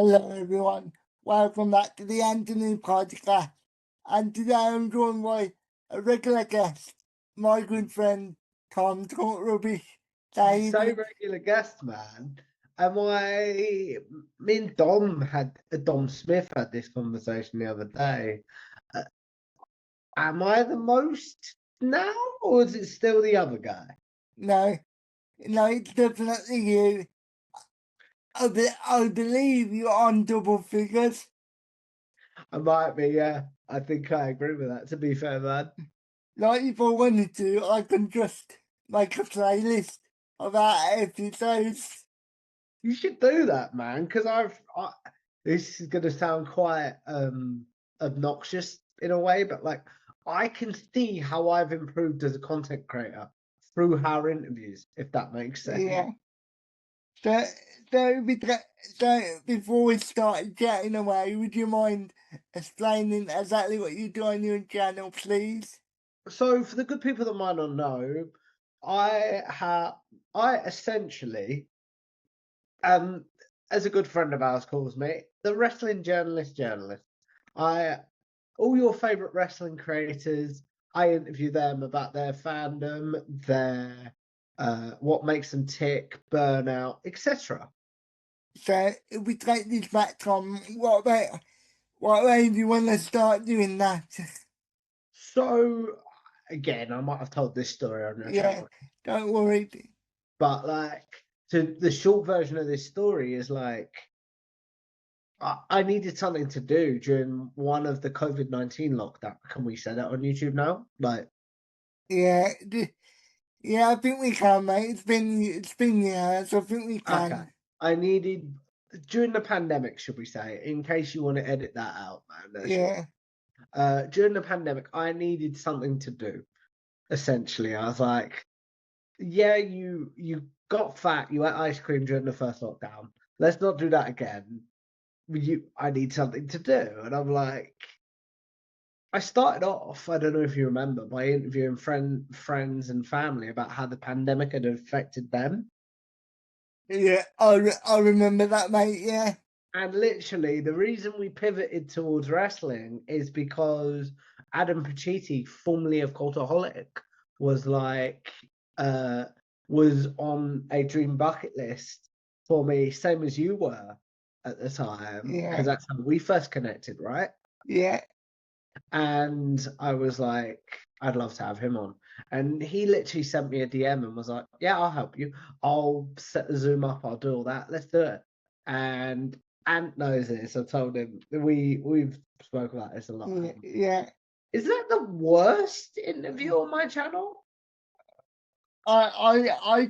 Hello, everyone. Welcome back to the Anthony Podcast. And today I'm joined by a regular guest, my good friend Tom Talk Rubbish. So regular guest, man. Me and Dom Smith had this conversation the other day. Am I the most now, or is it still the other guy? No, it's definitely you. I believe you're on double figures. I might be, yeah. I think I agree with that, to be fair, man. Like, if I wanted to, I can just make a playlist of our episodes. You should do that, man, because this is going to sound quite obnoxious in a way, but like I can see how I've improved as a content creator through our interviews, if that makes sense. Yeah. So before we start chatting away, would you mind explaining exactly what you do on your channel, please? So for the good people that might not know, I essentially, as a good friend of ours calls me, the wrestling journalist. All your favorite wrestling creators, I interview them about their fandom, their what makes them tick, burnout, etc. So if we take this back, Tom, what way do you want to start doing that? So again, I might have told this story on your Yeah, channel, don't worry. but like, to the short version of this story is like, I needed something to do during one of the COVID-19 lockdown. Can we say that on YouTube now? Like, Yeah, yeah, I think we can, mate. It's been years. I think we can. okay, I needed during the pandemic, should we say, in case you want to edit that out, man. Yeah. During the pandemic, I needed something to do. Essentially, I was like, yeah, you got fat, you ate ice cream during the first lockdown. Let's not do that again. I need something to do, and I'm like, I started off, I don't know if you remember, by interviewing friends and family about how the pandemic had affected them. Yeah, I remember that, mate. Yeah. And literally, the reason we pivoted towards wrestling is because Adam Pacitti, formerly of Cultaholic, was like, was on a dream bucket list for me, same as you were at the time, Yeah. because that's how we first connected, right? Yeah. And I was like, I'd love to have him on. And he literally sent me a DM and was like, yeah, I'll help you. I'll set the Zoom up. I'll do all that. Let's do it. And Ant knows this. I told him we've spoke about this a lot. Yeah. Is that the worst interview on my channel? I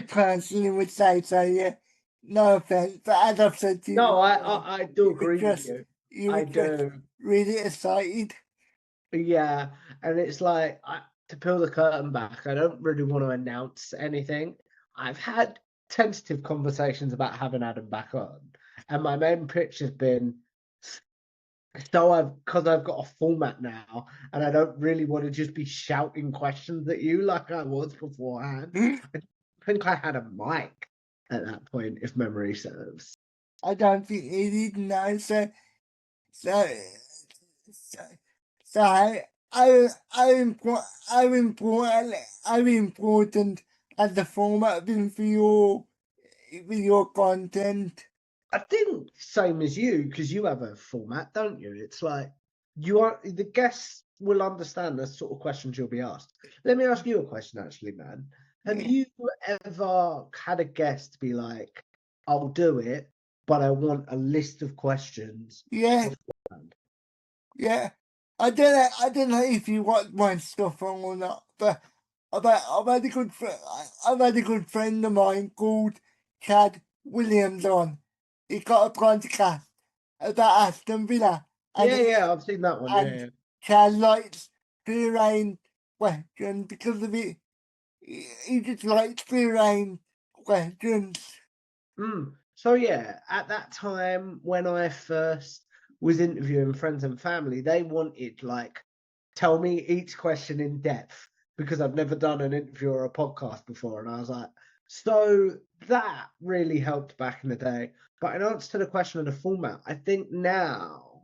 personally would say so. Yeah. No offense, but as I've said to you, No, I do agree with you. You I were just do. really excited. Yeah, and it's like, to peel the curtain back, I don't really want to announce anything. I've had tentative conversations about having Adam back on, and my main pitch has been, because I've got a format now, and I don't really want to just be shouting questions at you like I was beforehand. I think I had a mic at that point, if memory serves. I don't think he did know. So, so, so how important has the format been for your content? I think same as you, because you have a format, don't you? It's like the guests will understand the sort of questions you'll be asked. Let me ask you a question, actually, man. Have you ever had a guest be like, "I'll do it, but I want a list of questions"? Yeah. beforehand?" Yeah, I don't know if you watch my stuff or not, but I've had a I've had a good friend of mine called Chad Williams on. He got a podcast about Aston Villa, and Yeah, I've seen that one. Yeah. Chad likes free-range questions because of it. He just likes free-range questions. So yeah, at that time when I first was interviewing friends and family, they wanted like, tell me each question in depth, because I've never done an interview or a podcast before, and I was like, So that really helped back in the day. But in answer to the question of the format, I think now,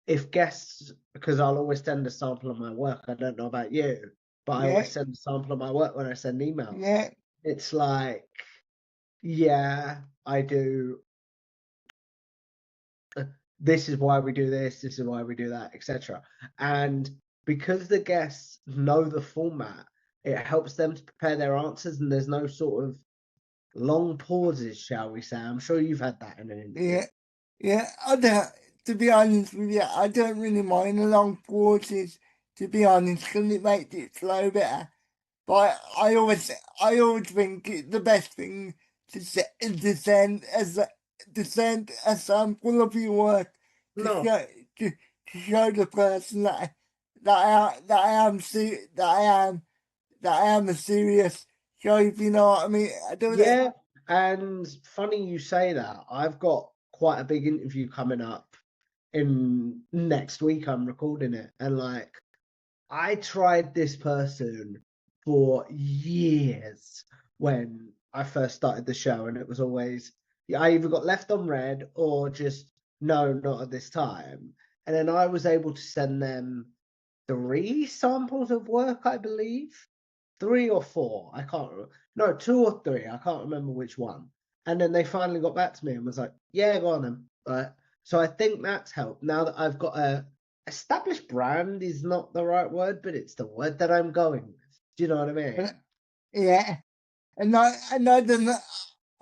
if guests, because I'll always send a sample of my work, I don't know about you, but I Yeah, always send a sample of my work when I send emails. yeah, It's like, yeah, I do. This is why we do this is why we do that, etc. And because the guests know the format, it helps them to prepare their answers, and there's no sort of long pauses, shall we say. I'm sure you've had that in an interview. yeah, yeah. I don't, to be honest with you, I don't really mind the long pauses, to be honest, because it makes it flow better. But I always think the best thing is to send a sample of your work to No, show to show the person that I am a serious show. If you know what I mean, I don't know. yeah, and funny you say that. I've got quite a big interview coming up in next week. I'm recording it, and like I tried this person for years when I first started the show, and it was always I either got left on red or just no, not at this time. And then I was able to send them 3 samples of work, I believe. 3 or 4, I can't remember. No, 2 or 3, I can't remember which one. And then they finally got back to me and was like, "Yeah, go on then." Right. So I think that's helped. Now that I've got a established brand is not the right word, but it's the word that I'm going with. Do you know what I mean? Yeah,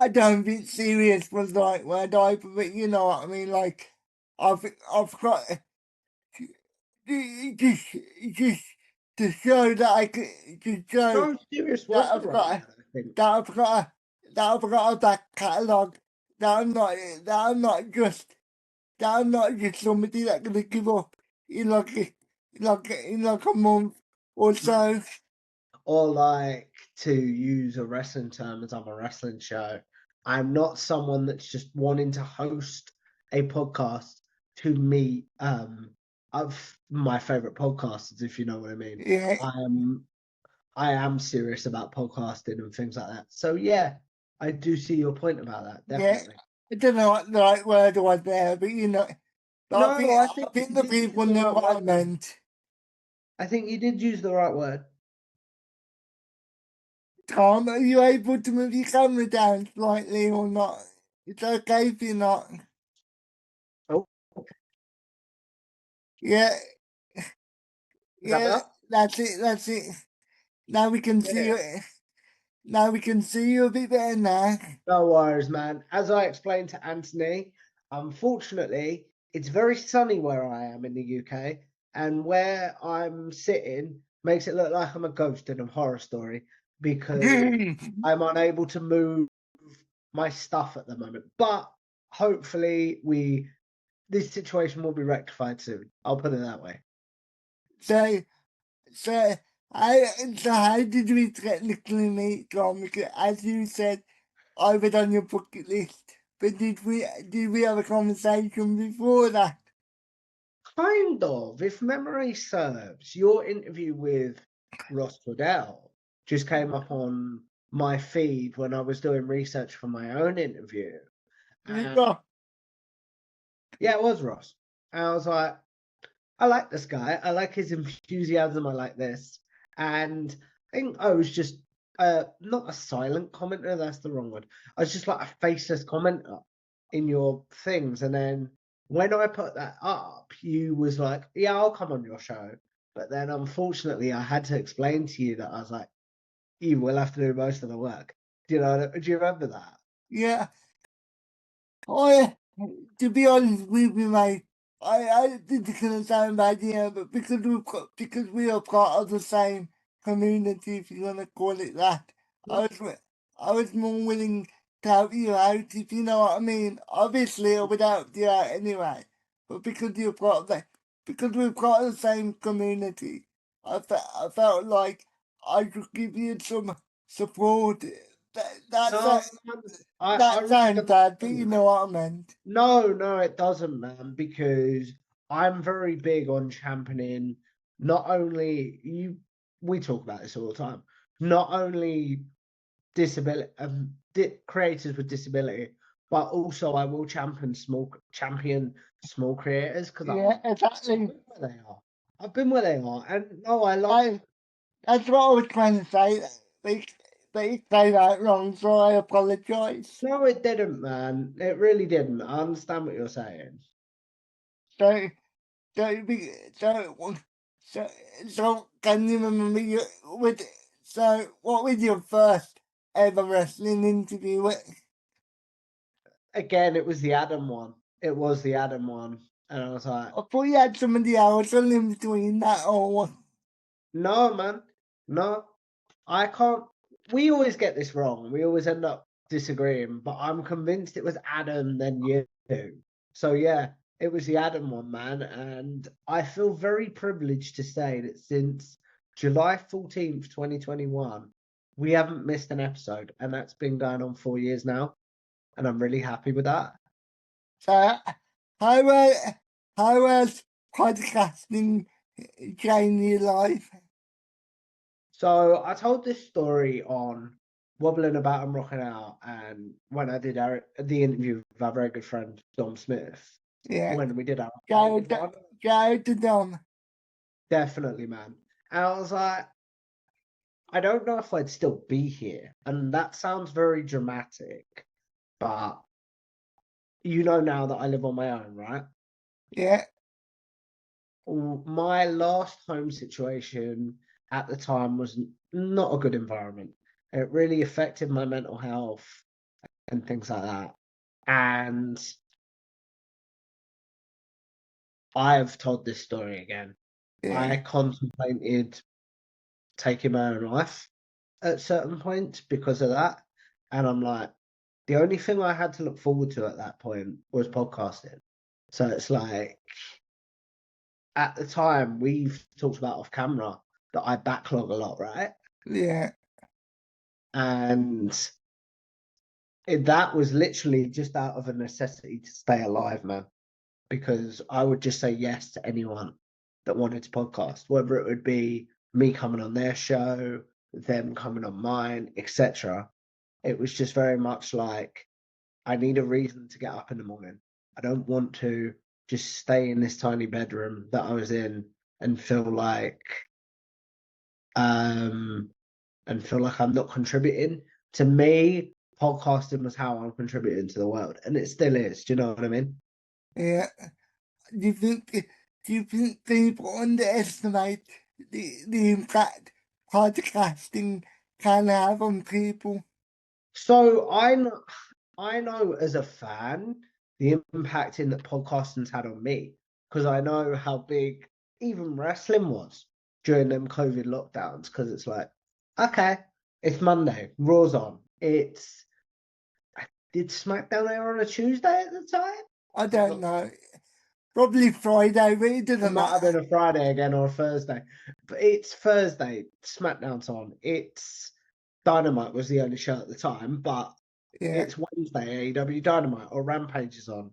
I don't think serious was the right word either. But you know what I mean. Like I've got just to show that I can to show No, serious that was the right word, I think. that I've got a back catalogue, that I'm not just somebody that's gonna give up in like a month or so. Or like to use a wrestling term as I'm a wrestling show, I'm not someone that's just wanting to host a podcast to meet of my favorite podcasters, if you know what I mean. Yeah, I am serious about podcasting and things like that. So yeah, I do see your point about that, yeah. definitely. I don't know what the right word was there, but you know, but No, I I think think you the did use people the knew right what I word. meant. I think you did use the right word. Tom, are you able to move your camera down slightly or not? It's okay if you're not. Oh, Yeah, is that yeah, better? that's it, that's it. Now we can see Yeah. you. Now we can see you a bit better now. No worries, man. As I explained to Anthony, unfortunately, it's very sunny where I am in the UK, and where I'm sitting makes it look like I'm a ghost in a horror story because I'm unable to move my stuff at the moment. But hopefully, this situation will be rectified soon. I'll put it that way. so, so, so how did we technically meet, Tom? Because as you said, I was on your bucket list. But did we have a conversation before that? Kind of, if memory serves, your interview with Ross Waddell just came up on my feed when I was doing research for my own interview. And Yeah. yeah, it was Ross. And I was like, I like this guy. I like his enthusiasm. I like this. And I think I was just not a silent commenter, that's the wrong word. I was just like a faceless commenter in your things. And then when I put that up, you was like, yeah, I'll come on your show. But then unfortunately I had to explain to you that I was like, you will have to do most of the work. Do you remember that? Yeah. I, to be honest with you, mate, I think it's gonna sound bad, yeah, but because we are part of the same community, if you wanna call it that, I was more willing to help you out, if you know what I mean. Obviously, I would help you out anyway, but because we're part of the same community, I felt like I could give you some support. That's No, man, I that really sounds bad, but understand you that. know what I meant. No, it doesn't, man, because I'm very big on championing not only we talk about this all the time, not only disability, creators with disability, but also I will champion small creators because Yeah, I've exactly. been where they are. I've been where they are, and no, I like. That's what I was trying to say. They say that wrong, so I apologise. No, it didn't, man. It really didn't. I understand what you're saying. So, so, so, so, so, can you remember what was your first ever wrestling interview? Again, it was the Adam one. It was the Adam one, and I was like, I thought you had somebody else on in between that or what? no, man, no, I can't. We always get this wrong. We always end up disagreeing, but I'm convinced it was Adam then you. So yeah, it was the Adam one, man, and I feel very privileged to say that since July 14th, 2021, we haven't missed an episode, and that's been going on 4 years now, and I'm really happy with that. So, how, how has podcasting changed your life? So I told this story on Wobbling About and Rocking Out, and when I did the interview with our very good friend Dom Smith, Yeah, when we did our go updated one, to Dom. definitely, man. And I was like, I don't know if I'd still be here, and that sounds very dramatic, but you know now that I live on my own, right? Yeah, My last home situation at the time was not a good environment. It really affected my mental health and things like that. And I've told this story again. yeah, I contemplated taking my own life at certain points because of that. And I'm like, the only thing I had to look forward to at that point was podcasting. So it's like, at the time, we've talked about off camera that I backlog a lot, right? yeah, And that was literally just out of a necessity to stay alive, man. Because I would just say yes to anyone that wanted to podcast, whether it would be me coming on their show, them coming on mine, etc. It was just very much like I need a reason to get up in the morning. I don't want to just stay in this tiny bedroom that I was in and feel like um I'm not contributing. To me, podcasting was how I'm contributing to the world, and it still is. Do you know what I mean? yeah. Do you think do you think people underestimate the impact podcasting can have on people? So I know as a fan the impact in that podcasting's had on me because I know how big even wrestling was during them COVID lockdowns. Because it's like, okay, it's Monday, Raw's on. Did SmackDown air on a Tuesday at the time? I I'm don't not. know. Probably Friday, but it It doesn't might have matter. been a Friday again or a Thursday, but it's Thursday. SmackDown's on. It's Dynamite was the only show at the time, but Yeah, it's Wednesday. AEW Dynamite or Rampage is on.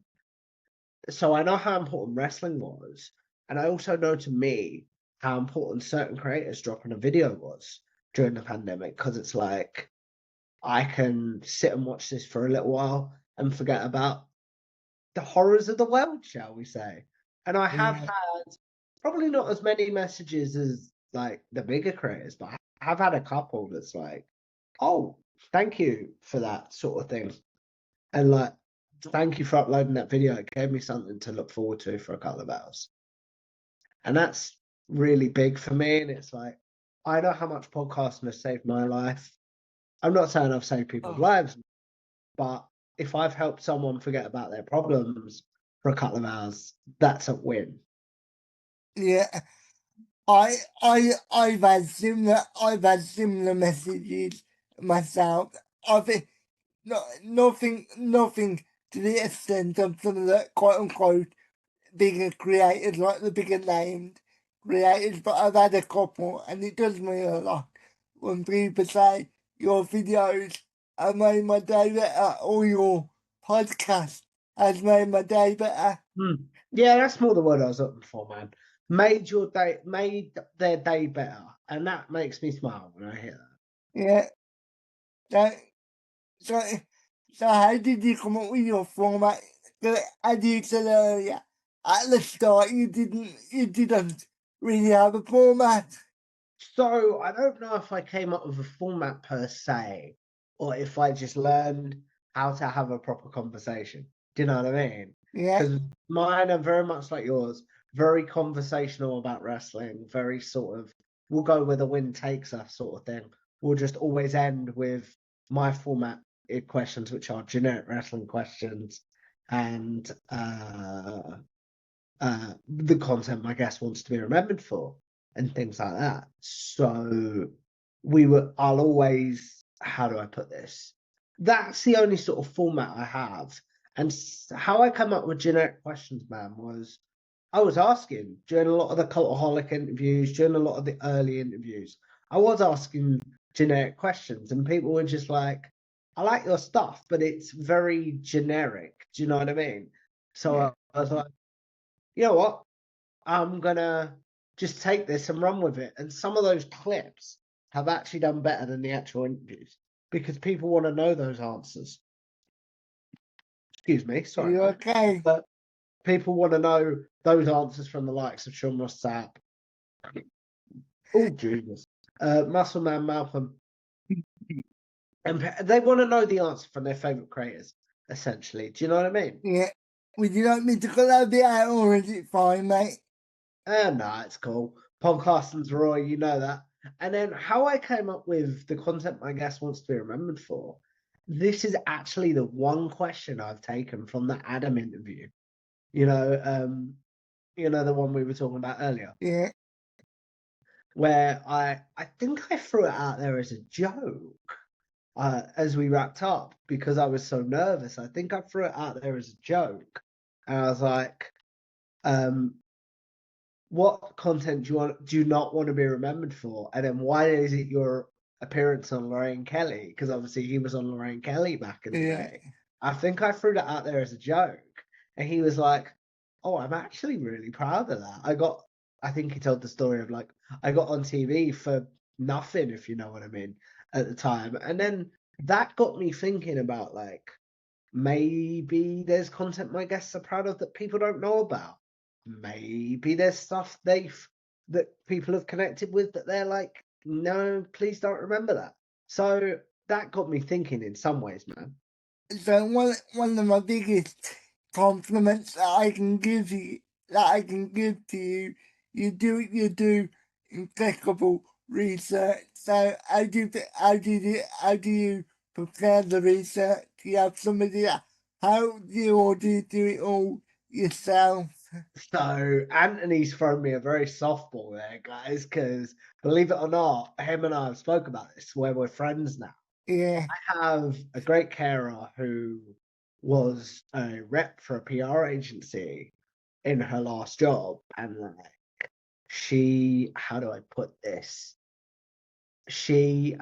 So I know how important wrestling was, and I also know to me how important certain creators dropping a video was during the pandemic because it's like I can sit and watch this for a little while and forget about the horrors of the world, shall we say. And I have yeah, had probably not as many messages as like the bigger creators, but I have had a couple that's like, oh, thank you for that sort of thing. And like, thank you for uploading that video. It gave me something to look forward to for a couple of hours. And that's really big for me. And it's like, I know how much podcasting has saved my life. I'm not saying I've saved people's oh, lives, but if I've helped someone forget about their problems for a couple of hours, that's a win. yeah. I've had similar messages myself. I think nothing to the extent of some of the quote unquote bigger creators, like the bigger named creators, but I've had a couple, and it does me a lot when people say your videos have made my day better or your podcast has made my day better. Yeah, that's more the word I was looking for, man. Made their day better, and that makes me smile when I hear that. Yeah, that, So, so how did you come up with your format? 'Cause as you said earlier, at the start you didn't really have a format. So I don't know if I came up with a format per se, or if I just learned how to have a proper conversation. Do you know what I mean? Yeah, Because mine are very much like yours, very conversational about wrestling, very sort of we'll go where the wind takes us sort of thing. We'll just always end with my format questions, which are generic wrestling questions, and the content my guest wants to be remembered for and things like that. So I'll always, how do I put this? That's the only sort of format I have. And how I come up with generic questions, man, was I was asking during a lot of the Cultaholic interviews, during a lot of the early interviews, I was asking generic questions, and people were just like, I like your stuff, but it's very generic. Do you know what I mean? So yeah. I was like, you know what? I'm gonna just take this and run with it. And some of those clips have actually done better than the actual interviews because people want to know those answers. Excuse me, Are sorry, you man. okay? But people want to know those answers from the likes of Sean Ross Sapp. Oh, Jesus. Muscle Man Malcolm. And they want to know the answer from their favourite creators, essentially. Do you know what I mean? Yeah. Would you like me to cut that bit out or is it fine, mate? No, it's cool. Podcasting's Roy, you know that. And then how I came up with the content my guest wants to be remembered for. This is actually the one question I've taken from the Adam interview. The one we were talking about earlier, Yeah. where I think I threw it out there as a joke as we wrapped up because I was so nervous. I think I threw it out there as a joke, and I was like, what content do you not want to be remembered for? And then why is it your appearance on Lorraine Kelly? Because obviously he was on Lorraine Kelly back in the Yeah. day. I think I threw that out there as a joke. And he was like, oh, I'm actually really proud of that. I think he told the story of like, I got on TV for nothing, if you know what I mean, at the time. And then that got me thinking about like, maybe there's content my guests are proud of that people don't know about. Maybe there's stuff that people have connected with that they're like, no, please don't remember that. So that got me thinking in some ways, man. So one of my biggest compliments that I can give to you, you do impeccable research. So how do you prepare the research? Do you have somebody that helps you or do you do it all yourself? So Anthony's thrown me a very softball there, guys, because believe it or not, him and I have spoke about this where we're friends now. Yeah, I have a great carer who was a rep for a PR agency in her last job, and like how do I put this? She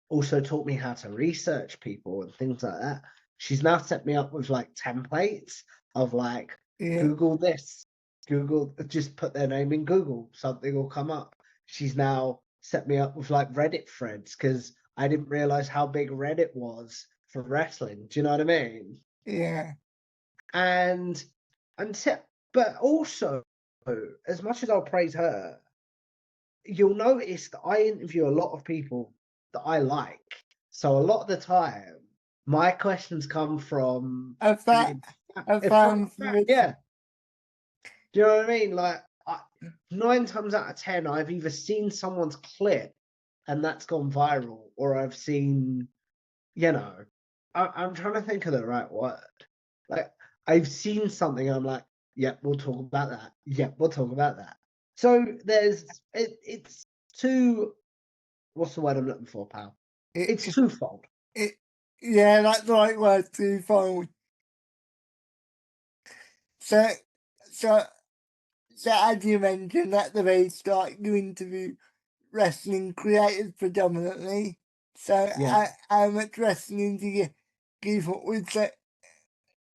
also taught me how to research people and things like that. She's now set me up with like templates of like yeah, Google this, Google, just put their name in Google, something will come up. She's now set me up with like Reddit threads because I didn't realize how big Reddit was for wrestling. Do you know what I mean? yeah, And but also, as much as I'll praise her, you'll notice that I interview a lot of people that I like. So a lot of the time, my questions come from a fa- being a from fan favorite. yeah. Do you know what I mean? Like 9 times out of 10, I've either seen someone's clip and that's gone viral, or I've seen, I'm trying to think of the right word. Like I've seen something, I'm like, yep, we'll talk about that. Yep, we'll talk about that. So it's two. What's the word I'm looking for, pal? It's It, twofold. it, yeah, that's the right word, twofold. So, so, so as you mentioned at the very start, you interview wrestling creators predominantly. So, Yeah. how much wrestling do you keep up with? So,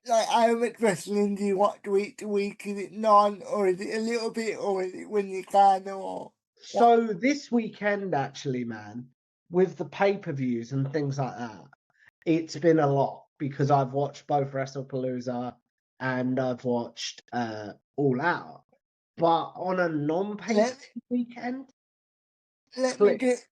like, how much wrestling do you watch week to week? Is it none, or is it a little bit, or is it when you can, or what? So this weekend, actually, man, with the pay-per-views and things like that, it's been a lot because I've watched both WrestlePalooza and I've watched All Out. But on a non-pay Let weekend, let me click. just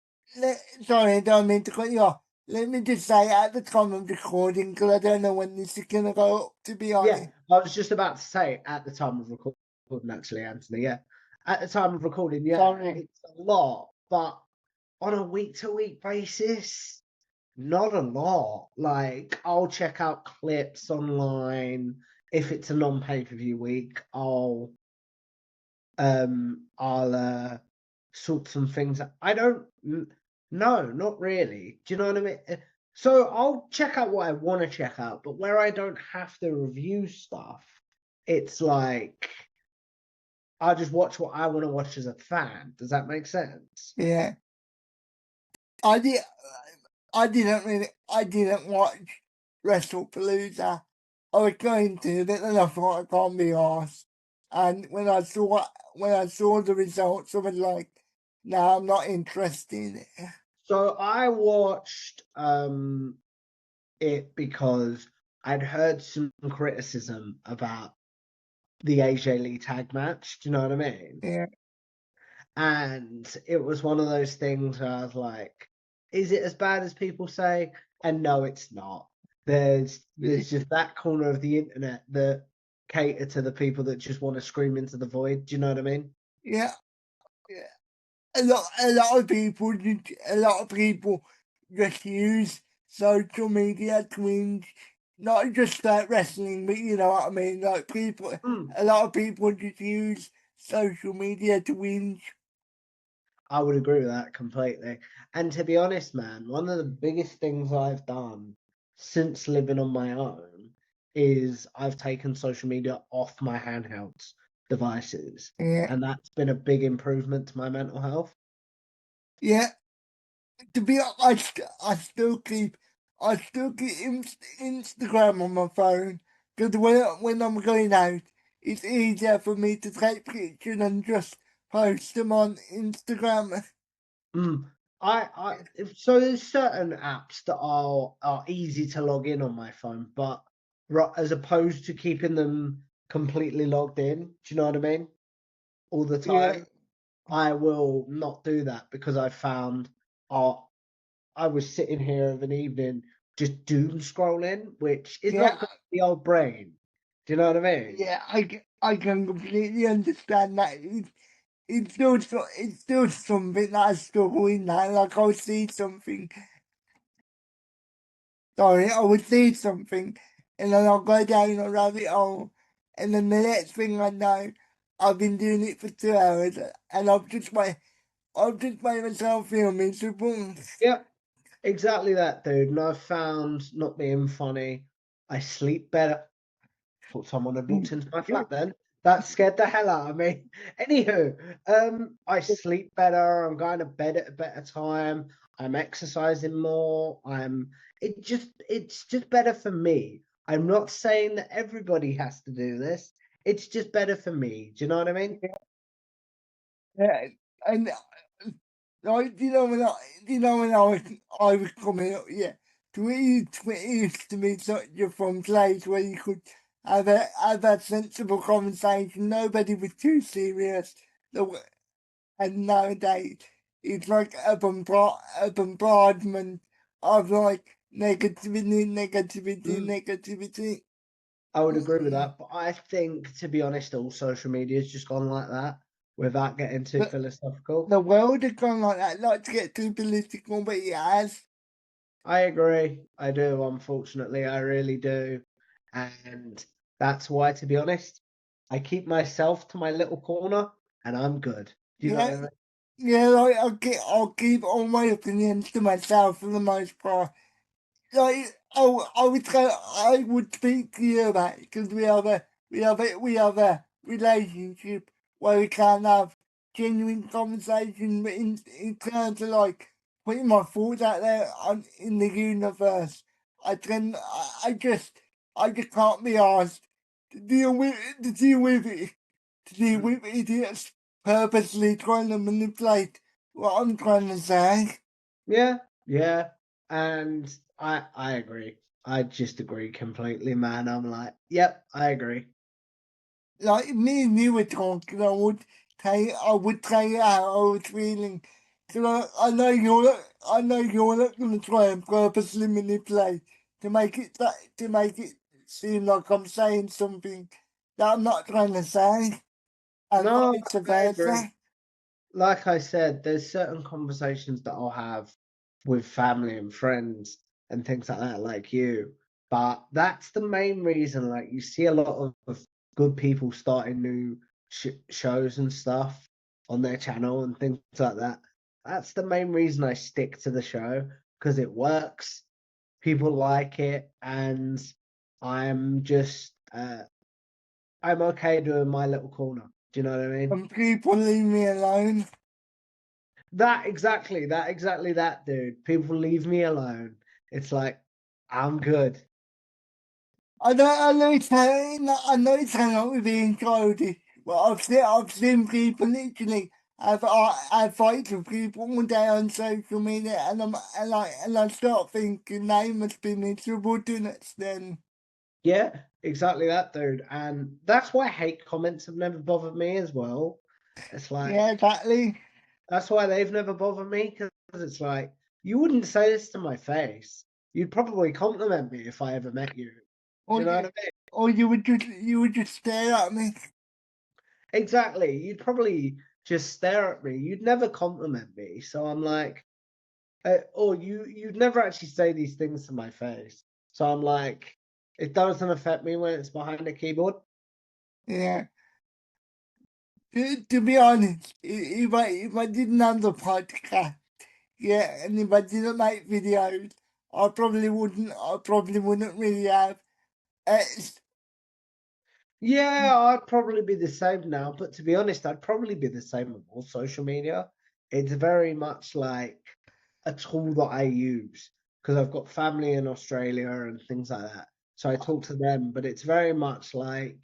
sorry, I don't mean to cut you off. Let me just say at the time of recording, because I don't know when this is gonna go up. To be Yeah, honest, I was just about to say at the time of recording, actually, Anthony. Yeah, at the time of recording, yeah, sorry. it's a lot, but on a week-to-week basis, not a lot. Like, I'll check out clips online. If it's a non-pay-per-view week, I'll sort some things out. I don't no, not really. Do you know what I mean? So I'll check out what I want to check out, but where I don't have to review stuff, it's like I just watch what I want to watch as a fan. Does that make sense? Yeah, I did. I didn't watch WrestlePalooza. I was going to, but then I thought I can't be arsed. And when I saw the results, I was like, "No, I'm not interested in it." So I watched it because I'd heard some criticism about the AJ Lee tag match. Do you know what I mean? Yeah, And it was one of those things where I was like, is it as bad as people say? And no, it's not. There's just that corner of the internet that cater to the people that just want to scream into the void. Do you know what I mean? yeah, yeah. A lot of people just use social media to whinge, not just about wrestling, but you know what I mean. Like Mm, a lot of people just use social media to whinge. I would agree with that completely. And to be honest, man, one of the biggest things I've done since living on my own is I've taken social media off my handheld devices. Yeah, And that's been a big improvement to my mental health. yeah. To be honest, I still keep Instagram on my phone because when I'm going out, it's easier for me to take pictures and just post them on Instagram. Mm. So there's certain apps that are easy to log in on my phone, but as opposed to keeping them completely logged in, do you know what I mean? All the Yeah, time, I will not do that because I found uh, I was sitting here of an evening just doom scrolling, which is yeah, not good for the old brain. Do you know what I mean? yeah. I can completely understand that. It's still something that I struggle with now. Like I'll see something, sorry, I would see something, and then I'll go down a rabbit hole, and then the next thing I know, I've been doing it for 2 hours, and I've just made myself feel miserable. Yep, exactly that, dude. And I've found not being funny, I sleep better. Thought someone had walked into my flat then. That scared the hell out of me. Anywho, I sleep better. I'm going to bed at a better time. I'm exercising more. It's just better for me. I'm not saying that everybody has to do this. It's just better for me. Do you know what I mean? Yeah, and like, I was coming up, yeah, Twitter used to be such a fun place where you could have a sensible conversation. Nobody was too serious. The And nowadays, it's like a bombardment of like Mm, negativity. I would agree with that. But I think, to be honest, all social media has just gone like that without getting too But philosophical. the world has gone like that, not to get too political, but it has. I agree. I do, unfortunately. I really do. And that's why, to be honest, I keep myself to my little corner and I'm good. Do you know what Yeah, I mean? yeah, like I'll keep all my opinions to myself for the most part. Like, I would speak to you about it because we have a relationship where we can have genuine conversation, but in terms of like putting my thoughts out there in the universe, I just can't be asked to deal Mm. with idiots purposely trying to manipulate what I'm trying to say. Yeah, yeah. And I agree. I just agree completely, man. I'm like, yep, I agree. Like me and you were talking, I would tell you how I was feeling. So I know you're not gonna try and purposely manipulate to make it seem like I'm saying something that I'm not trying to say, and No, vice I agree. versa. Like I said, there's certain conversations that I'll have with family and friends and things like that, like you. But that's the main reason. Like you see a lot of good people starting new shows and stuff on their channel and things like that. That's the main reason I stick to the show because it works. People like it, and I'm just I'm okay doing my little corner. Do you know what I mean? And people leave me alone. That exactly that, dude. People leave me alone. It's like I'm good. I know it's not with being childish, but I've seen people literally have fights with people all day on social media, and I start thinking they must be miserable to an extent. Yeah, exactly that, dude. And that's why hate comments have never bothered me as well. It's like Yeah, exactly. that's why they've never bothered me because it's like you wouldn't say this to my face. You'd probably compliment me if I ever met you. Do Or you know what you, I mean? or you would just stare at me. Exactly. You'd probably just stare at me. You'd never compliment me. So I'm like, or you'd never actually say these things to my face. So I'm like, it doesn't affect me when it's behind a keyboard. Yeah. To be honest, if I didn't have the podcast, yeah, and if I didn't make videos, I probably wouldn't really have. It's, Yeah, I'd probably be the same now, but to be honest, I'd probably be the same with all social media. It's very much like a tool that I use because I've got family in Australia and things like that. So I talk to them, but it's very much like,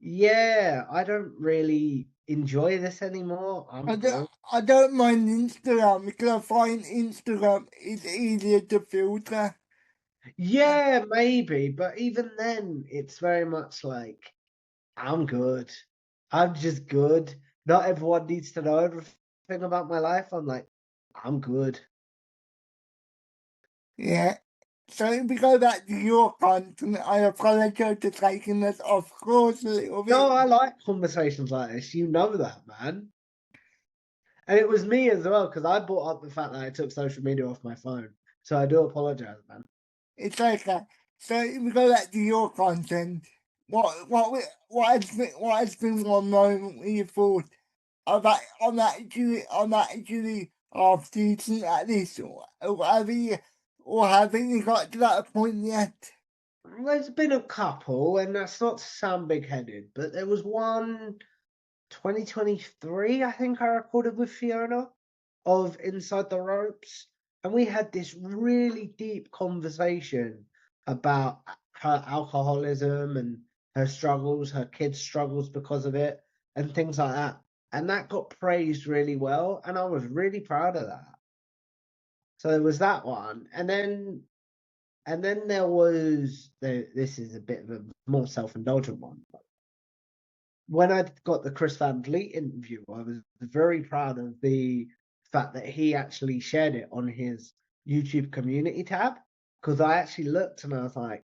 yeah, I don't really enjoy this anymore. I'm good. I don't mind Instagram because I find Instagram is easier to filter. Yeah, maybe, but even then, it's very much like I'm good. I'm just good. Not everyone needs to know everything about my life. I'm like, I'm good. Yeah. So if we go back to your content, I apologize for taking this off course a little No, bit. I like conversations like this. You know that, man. And it was me as well, because I brought up the fact that I took social media off my phone. So I do apologize, man. It's okay. So if we go back to your content, what has been one moment where you thought I'm actually half decent at this, or haven't you got to that point yet? There's been a couple, and that's not to sound big headed, but there was one 2023, I think I recorded with Fiona of Inside the Ropes. And we had this really deep conversation about her alcoholism and her struggles, her kids' struggles because of it, and things like that. And that got praised really well. And I was really proud of that. So there was that one. And then there was this is a bit of a more self-indulgent one. When I got the Chris Van Vliet interview, I was very proud of the fact that he actually shared it on his YouTube community tab because I actually looked and I was like,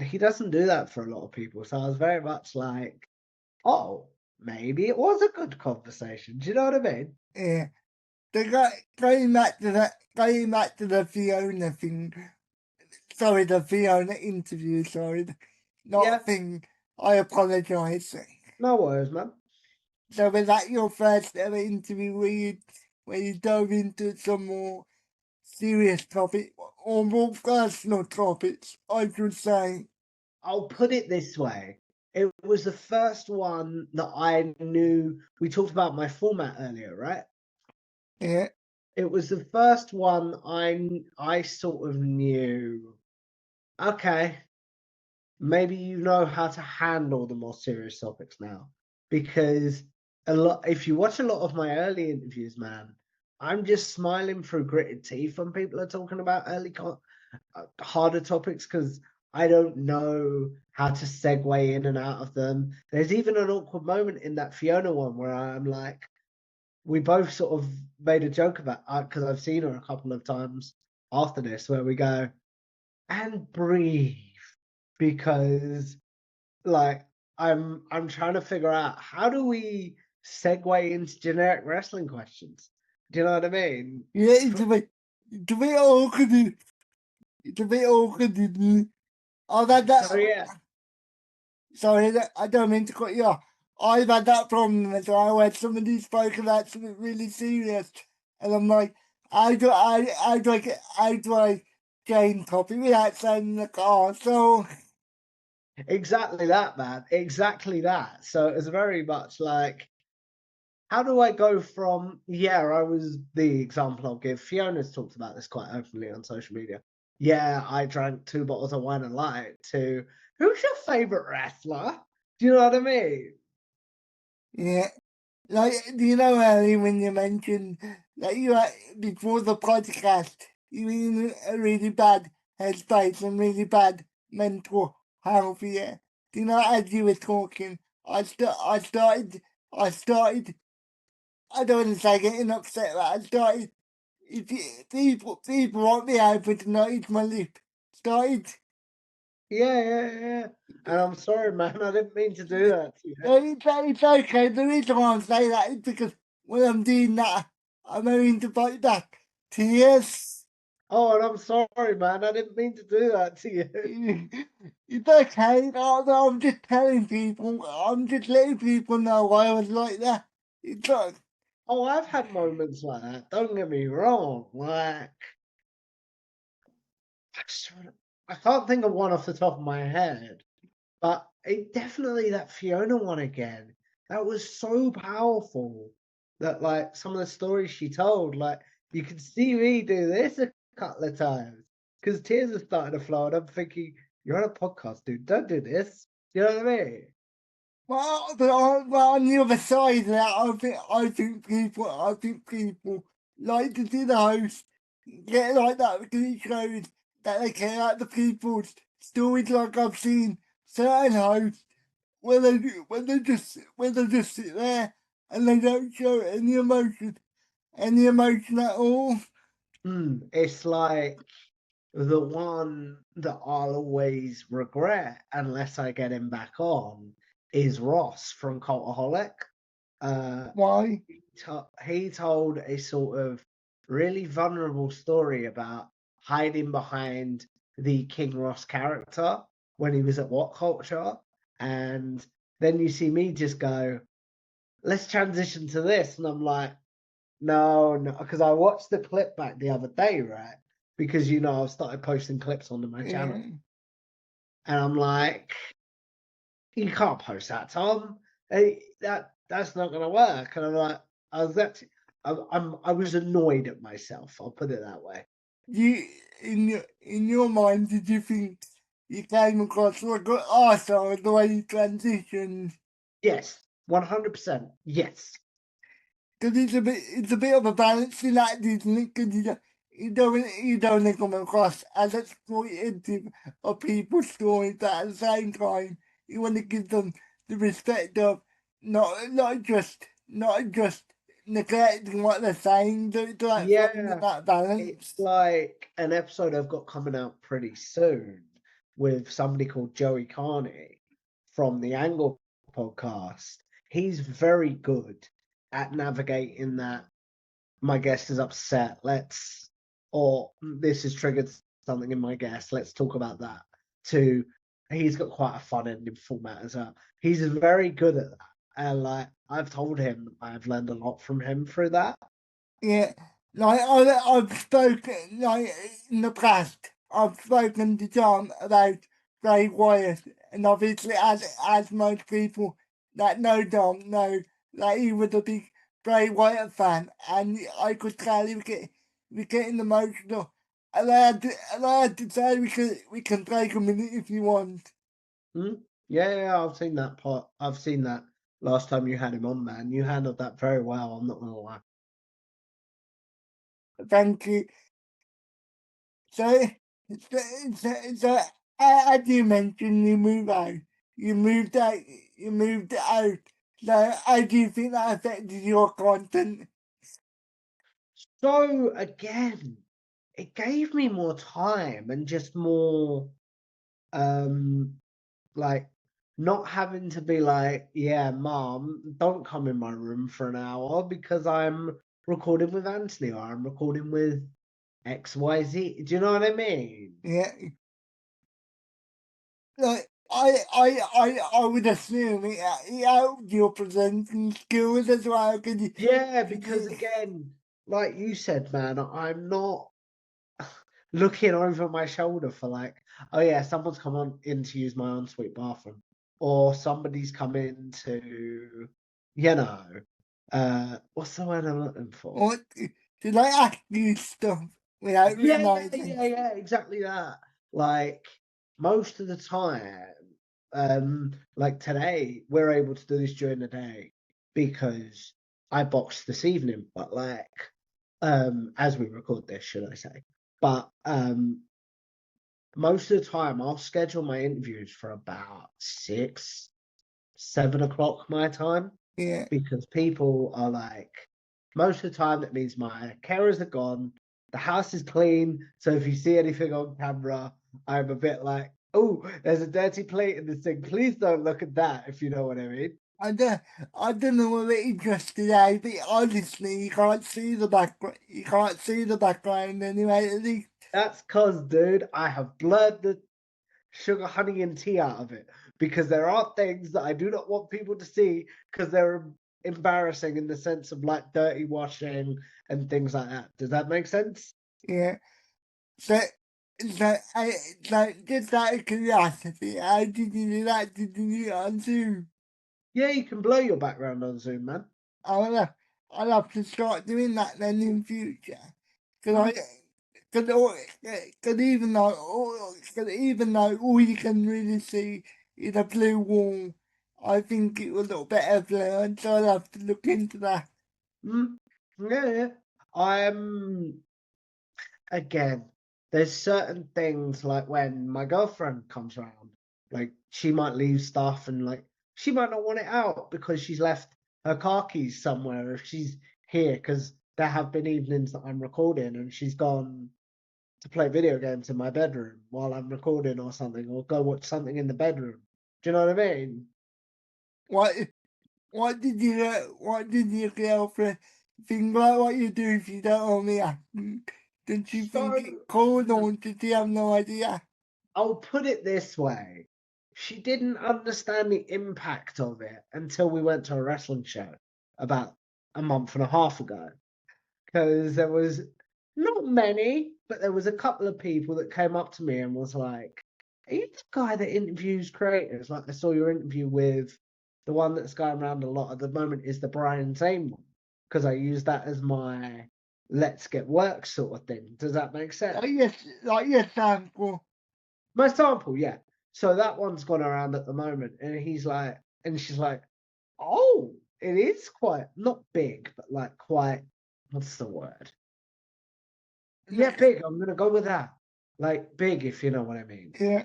he doesn't do that for a lot of people. So I was very much like, oh, maybe it was a good conversation. Do you know what I mean? Yeah. Going back to the Fiona thing. Sorry, the Fiona interview. Sorry, not Yeah, thing. I apologise. no worries, man. So was that your first ever interview where you dove into some more serious topic or more personal topics? I should say. I'll put it this way. It was the first one that I knew. We talked about my format earlier, right? Yeah, It was the first one I sort of knew. Okay, maybe you know how to handle the more serious topics now, because a lot. If you watch a lot of my early interviews, man, I'm just smiling through gritted teeth when people are talking about harder topics because I don't know how to segue in and out of them. There's even an awkward moment in that Fiona one where I'm like, we both sort of made a joke about because I've seen her a couple of times after this where we go and breathe because like I'm trying to figure out how do we segue into generic wrestling questions. Do you know what I mean? Yeah, it's a bit awkward. It's a bit awkward. I've had that. So yeah, Sorry, I don't mean to cut you off. I've had that problem as well, where somebody spoke about something really serious, and I'm like, how do I change topic without saying in the car? So, exactly that, man. Exactly that. So it's very much like, how do I go from, yeah, I was the example I'll give. Fiona's talked about this quite openly on social media. Yeah, I drank 2 bottles of wine a night to who's your favorite wrestler? Do you know what I mean? yeah. Like, do you know, Ellie, when you mentioned that you had, before the podcast, you were in a really bad headspace and really bad mental health, yeah? Do you know, as you were talking, I started, I don't want to say getting upset, but I started, people want me open to notice my lip. Started, Yeah, yeah, yeah. And I'm sorry, man. I didn't mean to do that to you. it's okay. The reason why I'm saying that is because when I'm doing that, I'm having to fight back tears. Oh, and I'm sorry, man. I didn't mean to do that to you. It's okay. I'm just telling people. I'm just letting people know why I was like that. It's like, Oh, I've had moments like that. Don't get me wrong. Like, I just I can't think of one off the top of my head, but it definitely that Fiona one again. That was so powerful that like some of the stories she told, like you can see me do this a couple of times because tears are starting to flow, and I'm thinking, you're on a podcast, dude. Don't do this. You know what I mean? but on the other side of that, I think people like to see the host get like that because it shows that they care about the people's stories. Like I've seen certain hosts when they just sit there and they don't show any emotion at all. It's like the one that I'll always regret unless I get him back on is Ross from Cultaholic. Uh, Why? he told a sort of really vulnerable story about hiding behind the King Ross character when he was at What Culture. And then you see me just go, let's transition to this. And I'm like, no, no, because I watched the clip back the other day, right? Because I've started posting clips onto my Yeah. channel. And I'm like, you can't post that, Tom. Hey, that's not gonna work. And I'm like, I was actually, I was annoyed at myself. I'll put it that way. You in your mind, did you think you came across like an arsehole the way you transitioned? Yes, 100%. Yes. Because it's a bit of a balancing act, isn't it? Because you don't want to come across as exploitative of people's stories, but at the same time, you want to give them the respect of not just neglecting what they're saying, to like finding Yeah. that It's balance. like an episode I've got coming out pretty soon with somebody called Joey Carney from the Angle podcast. He's very good at navigating that my guest is upset. Or this has triggered something in my guest. Let's talk about that. To he's got quite a fun ending format as well. He's very good at that. And like I've told him I've learned a lot from him through that. Yeah, I've spoken like in the past. I've spoken to John about Bray Wyatt, and obviously, as most people that know Dom know, that he was a big Bray Wyatt fan, and I could tell he was getting emotional. And I had to say we can take a minute if you want. Hmm? Yeah, yeah, I've seen that part. I've seen that last time you had him on, man. You handled that very well. I'm not gonna lie. Thank you. So, so as you mentioned, you moved out. You moved out. You moved out. So, how do you think that affected your content? So again, it gave me more time and just more like not having to be like, yeah, mom, don't come in my room for an hour because I'm recording with Anthony or I'm recording with XYZ. Do you know what I mean? Yeah. Like, I would assume it helped your presenting skills as well. Yeah, Could because you, again, like you said, man, I'm not looking over my shoulder for like, oh yeah, someone's come on in to use my ensuite bathroom, or somebody's come in to, you know, what's the word I'm looking for? or did I ask you stuff without realizing? Yeah, exactly that. Like most of the time, like today, we're able to do this during the day because I boxed this evening, but like, as we record this, should I say? But most of the time, I'll schedule my interviews for about 6, 7 o'clock my time Yeah, because people are like, most of the time, that means my carers are gone, the house is clean. So if you see anything on camera, I'm a bit like, oh, there's a dirty plate in this thing. Please don't look at that, if you know what I mean. I don't, I don't know whether it's just today, but honestly, you can't see the background. You can't see the background anyway. At least, That's cause, dude, I have blurred the sugar, honey, and tea out of it because there are things that I do not want people to see because they're embarrassing in the sense of like dirty washing and things like that. Does that make sense? yeah. So, so just out of curiosity, how did you do that? Did you do it on Zoom? Yeah, you can blur your background on Zoom, man. I'll have to start doing that then in future. Mm. Because cause even though all you can really see is a blue wall, I think it will look better blurred, so I'll have to look into that. Mm. Yeah. I'm again, there's certain things like when my girlfriend comes around, like she might leave stuff and like she might not want it out because she's left her car keys somewhere if she's here because there have been evenings that I'm recording and she's gone to play video games in my bedroom while I'm recording or something, or go watch something in the bedroom. Do you know what I mean? What what did your girlfriend think about what you do if you don't want me asking? Did she think it So cold or did she have no idea? I'll put it this way. She didn't understand the impact of it until we went to a wrestling show about a month and a half ago. Because there was not many, but there was a couple of people that came up to me and was like, are you the guy that interviews creators? Like I saw your interview with the one that's going around a lot at the moment is the Brian Zane one. Because I use that as my let's get work sort of thing. Does that make sense? Like yes, sample. My sample, yeah. So that one's gone around at the moment, and he's like, and she's like, oh, it is quite not big, but like quite. What's the word? Yeah, big. I'm gonna go with that. Like big, if you know what I mean. Yeah,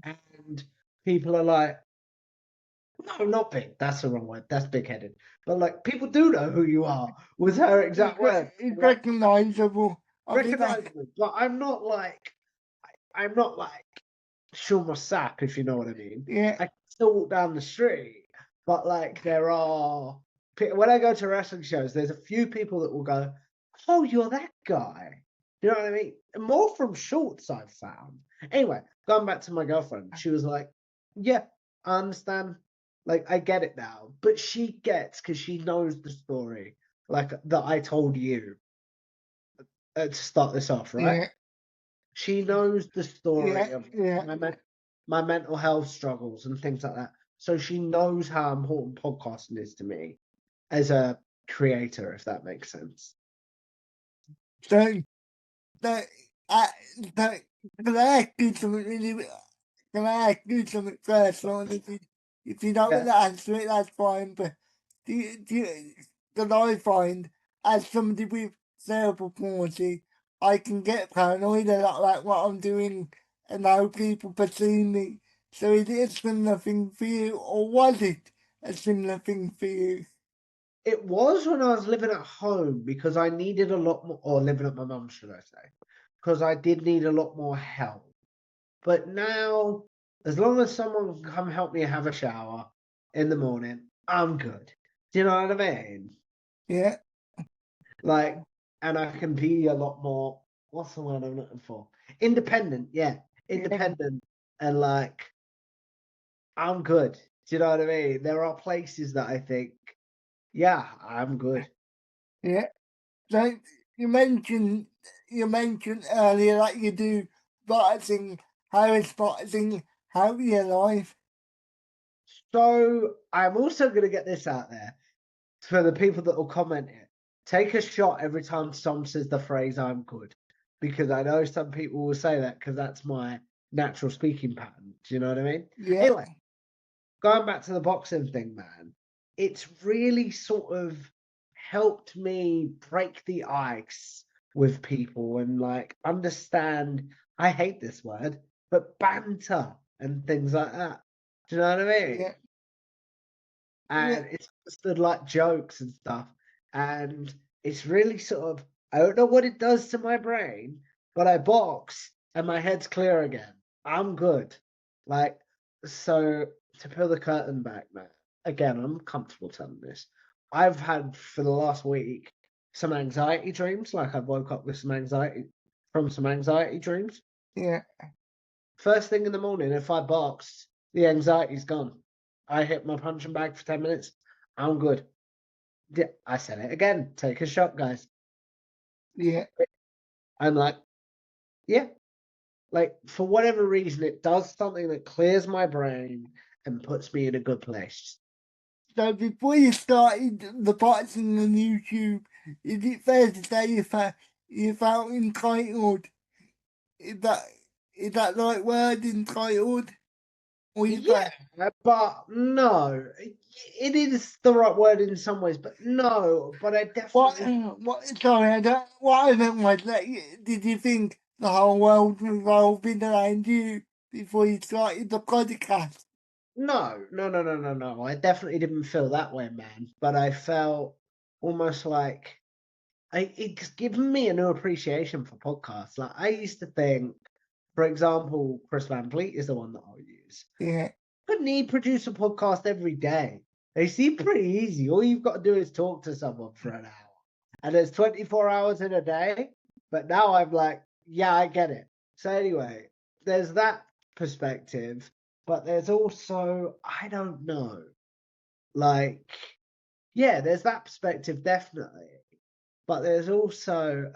And people are like, no, not big. That's the wrong word. That's big headed. But like, people do know who you are. Was her exact word. it's Like, recognizable. I think that, recognize me, but I'm not like Schumer Sap, if you know what I mean. yeah, I can still walk down the street, but like there are when I go to wrestling shows, there's a few people that will go, "Oh, you're that guy." You know what I mean? More from shorts I've found. Anyway, going back to my girlfriend, she was like, "Yeah, I understand. Like I get it now." But she gets because she knows the story, like that I told you to start this off, right? yeah, She knows the story yeah, of yeah. my mental health struggles and things like that. So she knows how important podcasting is to me as a creator, if that makes sense. So, so, I, so, can I ask you something can I ask you something personal? And if you don't want Yeah. to answer it, that's fine. But do you, because I find, as somebody with cerebral palsy, I can get paranoid a lot about what I'm doing and how people perceive me. So is it a similar thing for you, or was it a similar thing for you? It was when I was living at home because I needed a lot more, or living at my mum's, should I say, because I did need a lot more help. But now, as long as someone can come help me have a shower in the morning, I'm good. Do you know what I mean? Yeah, Like, and I can be a lot more, what's the word I'm looking for? Independent, yeah. yeah, Independent. And like, I'm good. Do you know what I mean? There are places that I think, yeah, I'm good. yeah. So you mentioned earlier that you do boxing. How is boxing help your life? So I'm also going to get this out there for the people that will comment it. Take a shot every time someone says the phrase "I'm good," because I know some people will say that because that's my natural speaking pattern. Do you know what I mean? Yeah, Anyway, going back to the boxing thing, man, it's really sort of helped me break the ice with people and like understand. I hate this word, but banter and things like that. Do you know what I mean? yeah, yeah, And it's understood like jokes and stuff. And it's really sort of, I don't know what it does to my brain, but I box and my head's clear again. I'm good. Like, so to peel the curtain back, man, again, I'm comfortable telling this. I've had for the last week some anxiety dreams. Like I woke up with some anxiety from some anxiety dreams. yeah, First thing in the morning, if I box, the anxiety's gone. I hit my punching bag for 10 minutes. I'm good. Yeah, I said it again. Take a shot, guys. yeah. I'm like, yeah. Like, for whatever reason, it does something that clears my brain and puts me in a good place. So before you started the boxing on YouTube, is it fair to say you felt entitled? Is that is that the right word, entitled? Or you Yeah, felt but no. It is the right word in some ways, but no. But I what? definitely. What? Sorry, I don't. What I meant was that did you think the whole world revolving around you before you started the podcast? No, no, no, no, no, no. I definitely didn't feel that way, man. But I felt almost like it's given me a new appreciation for podcasts. Like I used to think, for example, Chris Van Vliet is the one that I'll use. Yeah, Couldn't he produce a podcast every day? They seem pretty easy. All you've got to do is talk to someone for an hour. And there's 24 hours in a day. But now I'm like, yeah, I get it. So anyway, there's that perspective. But there's also, I don't know. Like, yeah, there's that perspective, definitely. But there's also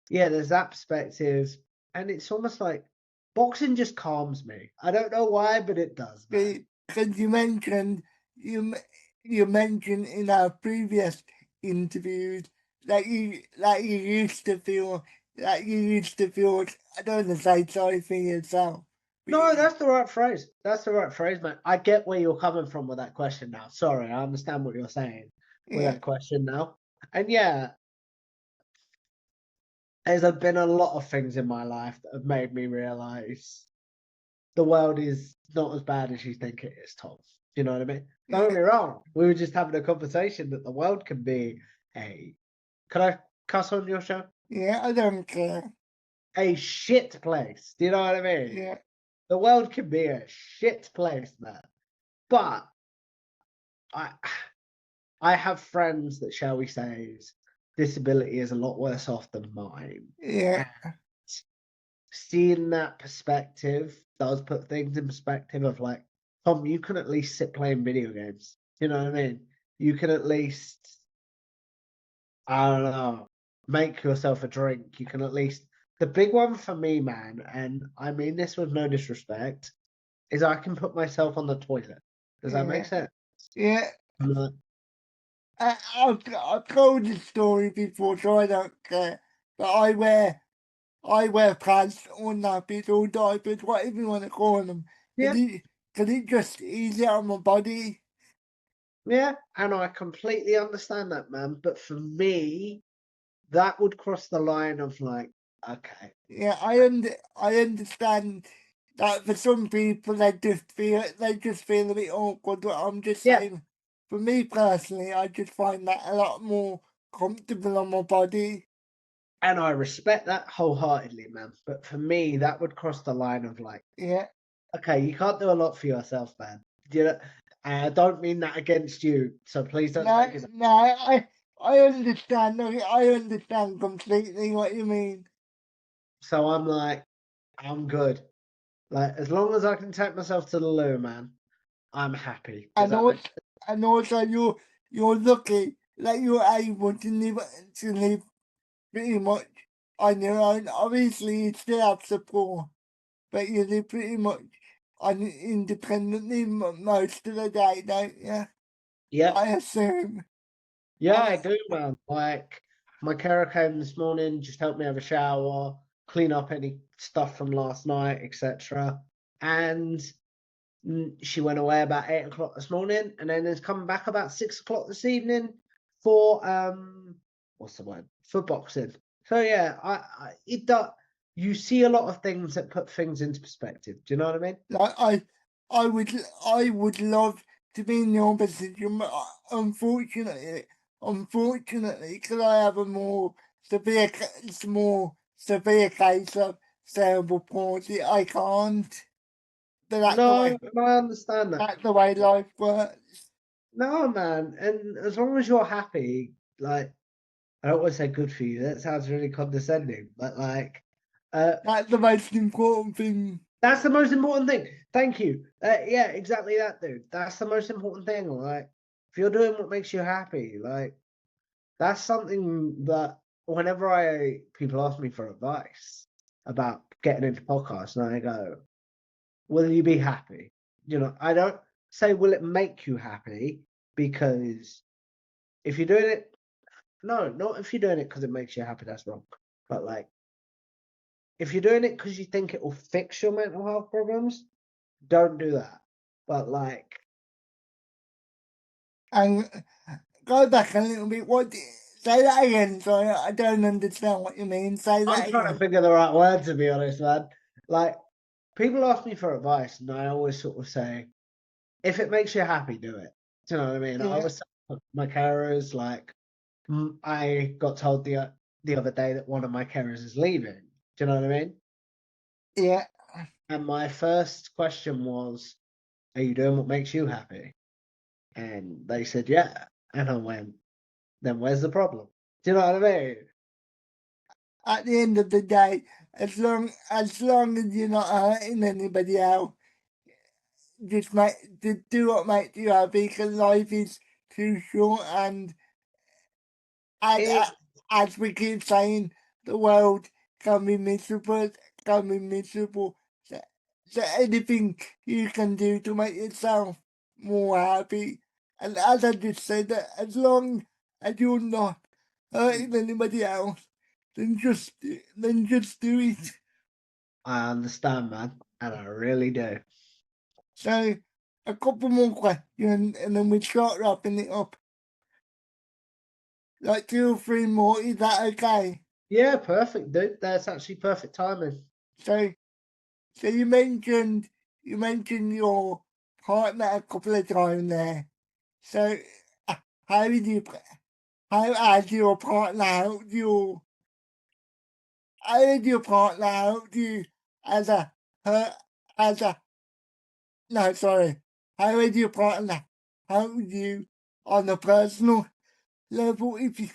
yeah, there's that perspective, and it's almost like boxing just calms me. I don't know why, but it does, man. because you mentioned you you mentioned in our previous interviews that you used to feel I don't want to say sorry for yourself, but No, that's the right phrase. That's the right phrase, man. I get where you're coming from with that question now. Sorry, I understand what you're saying with yeah, that question now. And yeah, there's been a lot of things in my life that have made me realize the world is not as bad as you think it is, Tom. Do you know what I mean? Don't get yeah, me wrong. We were just having a conversation that the world can be a. Can I cuss on your show? yeah, I don't care. A shit place. Do you know what I mean? Yeah, The world can be a shit place, man. But I, I have friends that, shall we say, disability is a lot worse off than mine. yeah, And seeing that perspective does put things in perspective of like, Tom, you can at least sit playing video games. You know what I mean? You can at least, I don't know, make yourself a drink. You can at least, the big one for me, man, and I mean this with no disrespect, is I can put myself on the toilet. Does that make yeah, sense? yeah. I'm like, I've told this story before, so I don't care. But I wear pants or nappies or diapers, whatever you want to call them, yeah, because it just easier on my body. Yeah, and I completely understand that, man. But for me, that would cross the line of like, okay, Yeah, I understand that for some people they just feel a bit awkward, but I'm just yeah, saying, for me personally, I just find that a lot more comfortable on my body. and I respect that wholeheartedly, man. But for me, that would cross the line of like, Yeah. okay, you can't do a lot for yourself, man. You know, and I don't mean that against you, so please don't No, take it. no, I understand. I understand completely what you mean. So I'm like, I'm good. Like, as long as I can take myself to the loo, man, I'm happy. Does And that make also, and also you're lucky that you're able to live pretty much on your own. Obviously, you still have support, but you live pretty much independently most of the day, don't you? Yeah, I assume. yeah, I, I do, man. Like, my carer came this morning, just helped me have a shower, clean up any stuff from last night, etc. And she went away about 8 o'clock this morning, and then is coming back about 6 o'clock this evening for what's the word? For boxing. So yeah, it does. You see a lot of things that put things into perspective. Do you know what I mean? like I would I would love to be in your position, but unfortunately, because I have a more severe case of cerebral palsy, I can't. But No, I understand that. that's the way life works. No, man, and as long as you're happy, like I don't want to say good for you. That sounds really condescending, but like, uh, That's the most important thing. that's the most important thing. Thank you. Yeah, exactly that, dude. That's the most important thing. Like, if you're doing what makes you happy, like, that's something that whenever people ask me for advice about getting into podcasts, and I go, "Will you be happy?" You know, I don't say, "Will it make you happy?" Because if you're doing it, no, not if you're doing it because it makes you happy. That's wrong. But like, if you're doing it because you think it will fix your mental health problems, don't do that. But like, And go back a little bit. Say that again? Sorry, I don't understand what you mean. Say I'm that trying to again. figure the right word to be honest, man. Like, people ask me for advice, and I always sort of say, if it makes you happy, do it. Do you know what I mean? I Yeah, always tell my carers, like, I got told the other day that one of my carers is leaving. Do you know what I mean? yeah. And my first question was, "Are you doing what makes you happy?" And they said, "Yeah." And I went, "Then where's the problem?" Do you know what I mean? At the end of the day, as long as you're not hurting anybody else, just do what makes you happy. Because life is too short, and as, It, as we keep saying, the world can be miserable, can be miserable. So, so anything you can do to make yourself more happy. And as I just said, that as long as you're not hurting anybody else, then just do it. I understand, man, and I really do. So a couple more questions, and then we start wrapping it up. Like 2 or 3 more, is that okay? Yeah, perfect, dude. That's actually perfect timing. So So you mentioned your partner a couple of times there. So uh, how did you how has your partner helped you? How did your partner help you as a her as a no sorry? How did your partner help you on a personal level? If you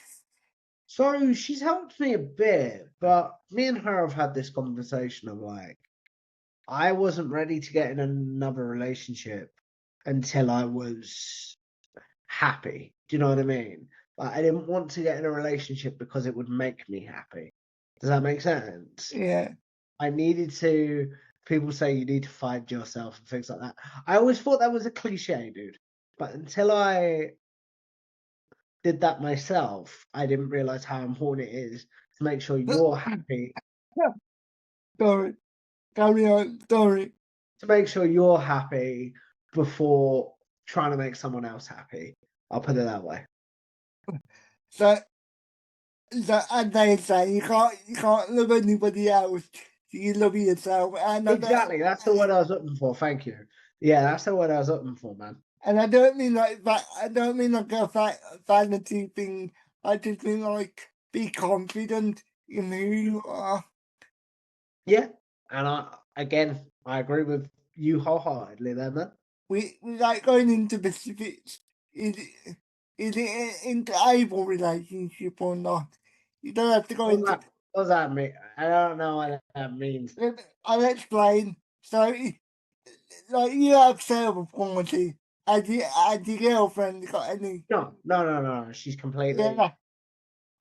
So she's helped me a bit, but me and her have had this conversation of like, I wasn't ready to get in another relationship until I was happy. Do you know what I mean? Like, I didn't want to get in a relationship because it would make me happy. Does that make sense? yeah I needed to. People say you need to find yourself and things like that. I always thought that was a cliche, dude. But until I did that myself, I didn't realize how important it is to make sure you're happy. sorry carry on sorry To make sure you're happy before trying to make someone else happy. I'll put it that way. So, as they say, you can't love anybody else. You love yourself, and Exactly. That's the word I was looking for. Thank you. Yeah, that's the word I was looking for, man. And I don't mean like that. I don't mean like a vanity thing. I just mean like be confident in who you are. Yeah. And I agree with you wholeheartedly there, man. We like going into specifics. Is it an able relationship or not? You don't have to go into. What does that mean? I don't know what that means. I'll explain. So, like you have cerebral palsy. Has your girlfriend got any? No. She's completely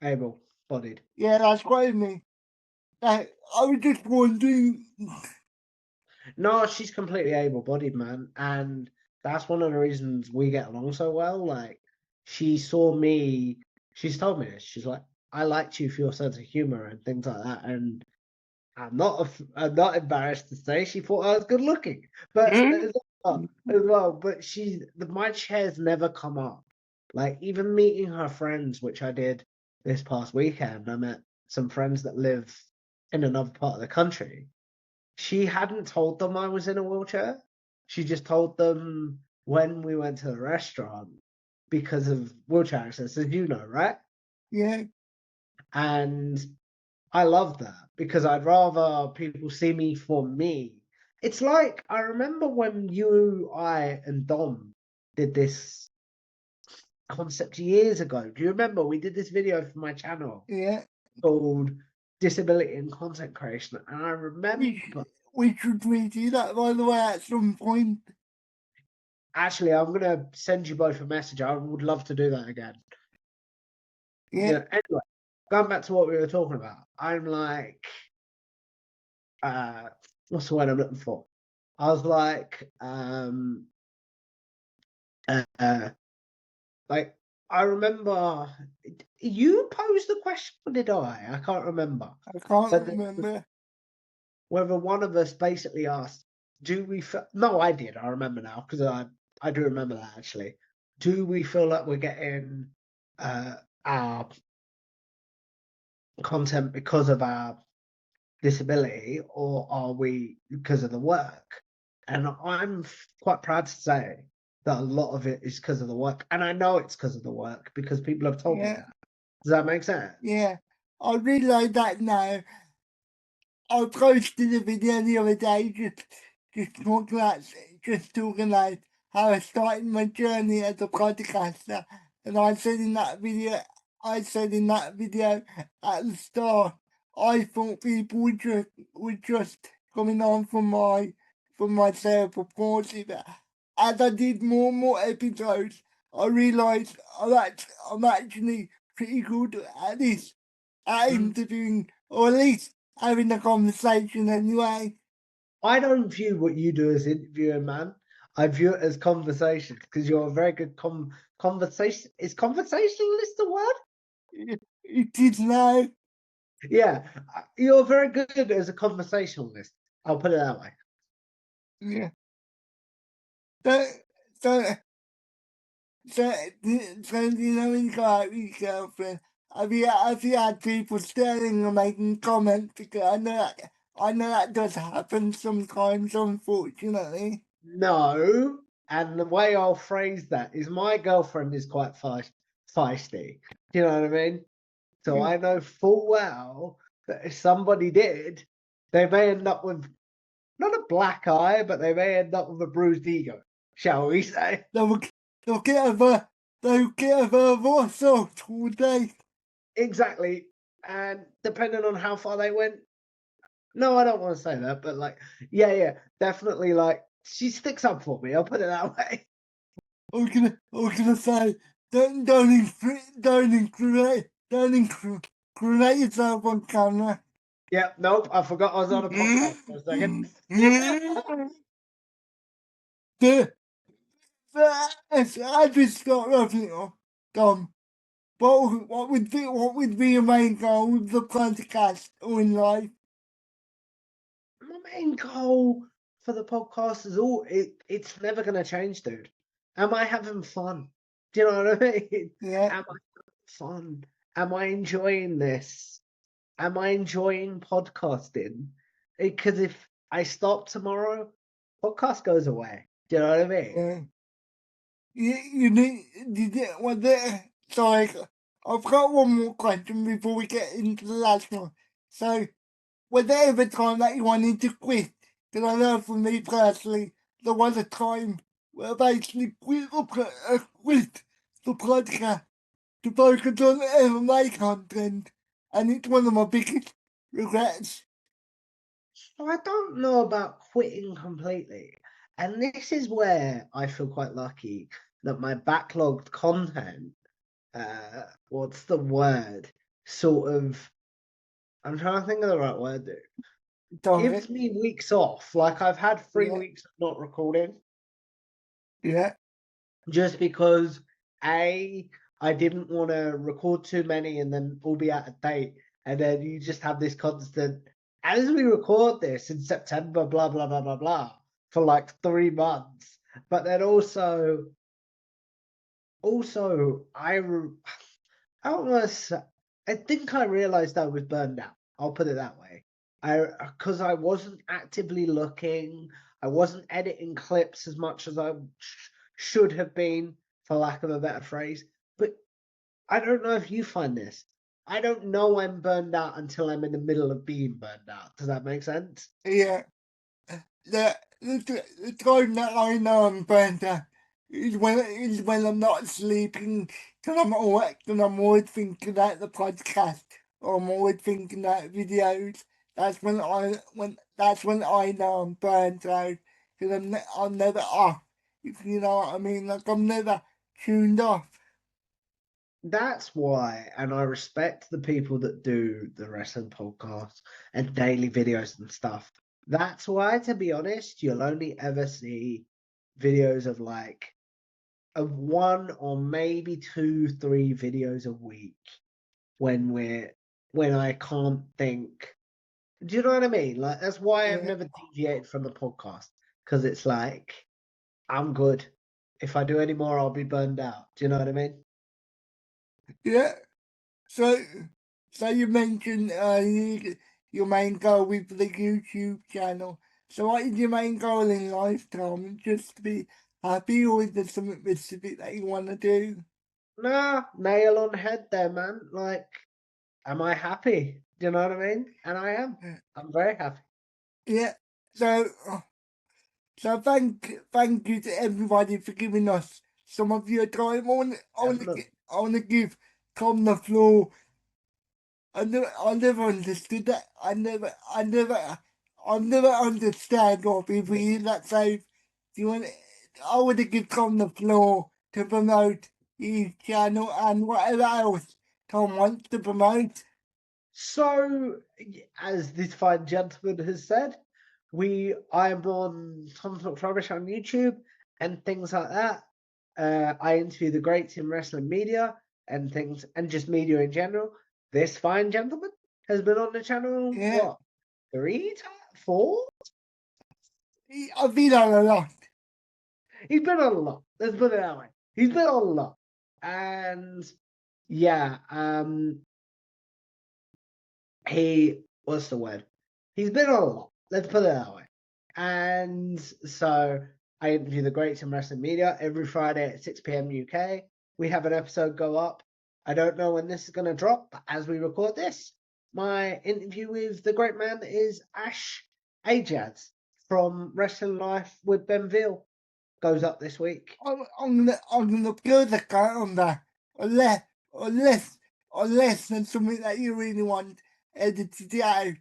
able-bodied. Yeah, that's what I mean. I was just wondering. No, she's completely able-bodied, man, and that's one of the reasons we get along so well. Like, she saw me. She's told me this. She's like, "I liked you for your sense of humor and things like that." And I'm not embarrassed to say she thought I was good looking, but as well. But my chair's never come up. Like, even meeting her friends, which I did this past weekend, I met some friends that live in another part of the country. She hadn't told them I was in a wheelchair. She just told them when we went to the restaurant because of wheelchair access, as you know, right? Yeah, And I love that because I'd rather people see me for me. It's like I remember when you, I, and Dom did this concept years ago. Do you remember we did this video for my channel yeah. called Disability and Content Creation? And I remember We should redo that, by the way, at some point. actually, I'm gonna send you both a message. I would love to do that again. Yeah, Anyway, going back to what we were talking about, I'm like, what's the word I'm looking for? I was like, like I remember you posed the question, or did I? I can't remember. I can't But remember. whether one of us basically asked, "Do we feel?" No, I did. I remember now because I do remember that actually. Do we feel like we're getting our content because of our disability, or are we because of the work? And I'm quite proud to say that a lot of it is because of the work, and I know it's because of the work because people have told me Yeah, that. Does that make sense? yeah. I realise that now. I posted a video the other day just talking about how I started my journey as a podcaster, and I said in that video at the start, I thought people were just coming on from my cerebral palsy, but as I did more and more episodes, I realised I'm actually pretty good at this, at interviewing, or at least having a conversation anyway. I don't view what you do as interviewing, man. I view it as conversation because you're a very good conversation. Is conversationalist the word? It is now. Yeah, you're very good as a conversationalist. I'll put it that way. Yeah. So, so, so, so do you know when you go out with your girlfriend, have you had people staring or making comments? Because I know that does happen sometimes, unfortunately. No, and the way I'll phrase that is my girlfriend is quite feisty. Do you know what I mean? So Yeah. I know full well that if somebody did, they may end up with not a black eye, but they may end up with a bruised ego, shall we say? They'll, they'll get a verbal assault all day. Exactly. And depending on how far they went, no, I don't want to say that, but like, yeah, definitely. Like, she sticks up for me. I'll put it that way. I was gonna say, incriminate yourself on camera. Yeah, nope. I forgot I was on a podcast for a second. I just got wrapping up. Tom, what would be your main goal with the podcast or in life? My main goal for the podcast is it's never going to change, dude. Am I having fun? Do you know what I mean? Yeah, Am I having fun? Am I enjoying this? Am I enjoying podcasting? Because if I stop tomorrow, podcast goes away. Do you know what I mean? yeah. You need, was it, sorry, I've got one more question before we get into the last one. So, was there ever a time that you wanted to quit? Because I know for me personally, there was a time where I basically quit the podcast to focus on MMA content, and it's one of my biggest regrets. So I don't know about quitting completely. And this is where I feel quite lucky that my backlogged content, what's the word? Sort of, I'm trying to think of the right word, dude. Sorry. Gives me weeks off. Like I've had 3 weeks of not recording Yeah, just because I didn't want to record too many and then all be out of date. And then you just have this constant, as we record this in September, blah, blah, blah, blah, blah, for like 3 months. But then also, I don't want to say, I think I realized I was burned out. I'll put it that way. Because I wasn't actively looking, I wasn't editing clips as much as I should have been, for lack of a better phrase. But I don't know if you find this. I don't know I'm burned out until I'm in the middle of being burned out. Does that make sense? yeah. The time that I know I'm burnt out is when I'm not sleeping, because I'm always thinking about the podcast, or I'm always thinking about videos. That's when I know I'm burnt out, because I'm never off. If you know what I mean, like I'm never tuned off. That's why, and I respect the people that do the wrestling podcasts and daily videos and stuff. That's why, to be honest, you'll only ever see videos of one or maybe two, three videos a week when I can't think. Do you know what I mean? Like that's why I've Yeah, never deviated from the podcast, because it's like I'm good. If I do any more, I'll be burned out. Do you know what I mean? yeah. So, so you mentioned your main goal with the YouTube channel. So, what is your main goal in life, Tom? Just to be happy, or is there something specific that you want to do? Nah, nail on head there, man. Like, am I happy? Do you know what I mean? And I am. I'm very happy. Yeah. So, thank you to everybody for giving us some of your time. Definitely. I want to give Tom the floor. I never understood that. I never understand why people use that. So, do you want? I want to give Tom the floor to promote his channel and whatever else Tom wants to promote. So, as this fine gentleman has said, I'm on Tom's Not Rubbish on YouTube and things like that. I interview the greats in wrestling media and things, and just media in general. This fine gentleman has been on the channel, Yeah, what, 3 times, 4? I've been on a lot. He's been on a lot. Let's put it that way. He's been on a lot. And yeah, what's the word? He's been on a lot. Let's put it that way. And so I interview the greats in wrestling media every Friday at 6 p.m. UK. We have an episode go up. I don't know when this is going to drop, but as we record this, my interview with the great man is Ash Ajaz from Wrestling Life with Ben Veal. Goes up this week. I'm gonna build a car on that, unless, unless, unless there's something that you really want edited out.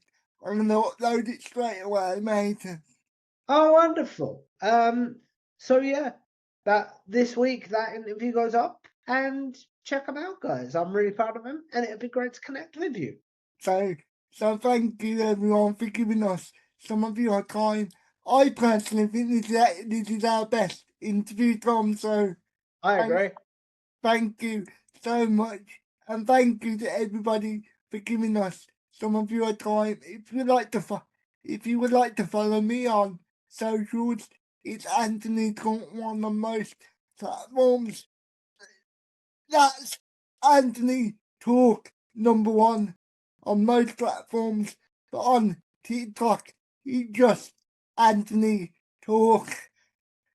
I'm gonna upload it straight away, mate. Oh, wonderful. So yeah, that this week that interview goes up, and check him out, guys. I'm really proud of him, and it'd be great to connect with you. So, so thank you everyone for giving us some of your time. I personally think this is our best interview, Tom. So, I thank, agree. thank you so much, and thank you to everybody for giving us some of your time. If you would like to follow me on socials, it's Anthony Trump, one of the most platforms. That's Anthony Talk #1 on most platforms, but on TikTok, he just Anthony Talk.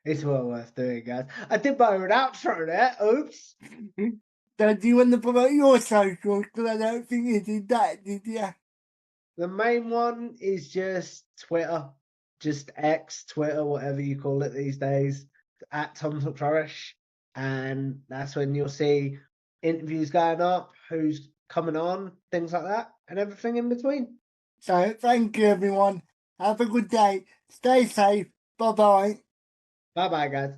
It's well worth doing, guys. I did my own outro there. Oops. So do you want to promote your socials? Because I don't think you did that, did you? The main one is just Twitter, just X, Twitter, whatever you call it these days, at Tom Flourish. And that's when you'll see interviews going up, who's coming on, things like that, and everything in between. So thank you, everyone. Have a good day. Stay safe. Bye bye. Bye bye, guys.